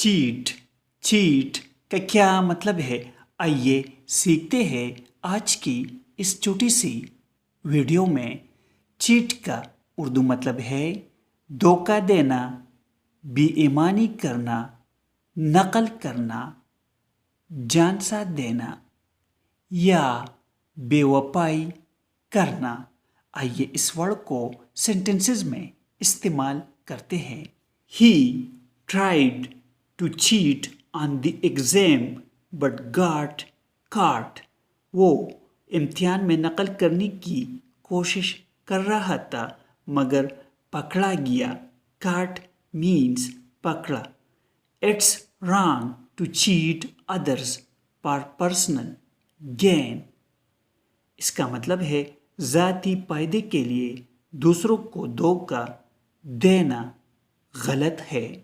Chat chat کا کیا مطلب ہے؟ آئیے سیکھتے ہیں آج کی اس چھوٹی سی ویڈیو میں۔ چیٹ کا اردو مطلب ہے دھوکہ دینا، بے ایمانی کرنا، نقل کرنا، جان سے دینا یا بے وفائی کرنا۔ آئیے اس ورڈ کو سینٹنسز میں استعمال کرتے ہیں۔ He tried to cheat on the exam but got caught. وہ امتحان میں نقل کرنے کی کوشش کر رہا تھا مگر پکڑا گیا۔ Caught means پکڑا۔ It's wrong to cheat others for personal gain. اس کا مطلب ہے ذاتی فائدے کے لیے دوسروں کو دھوکہ دینا غلط ہے۔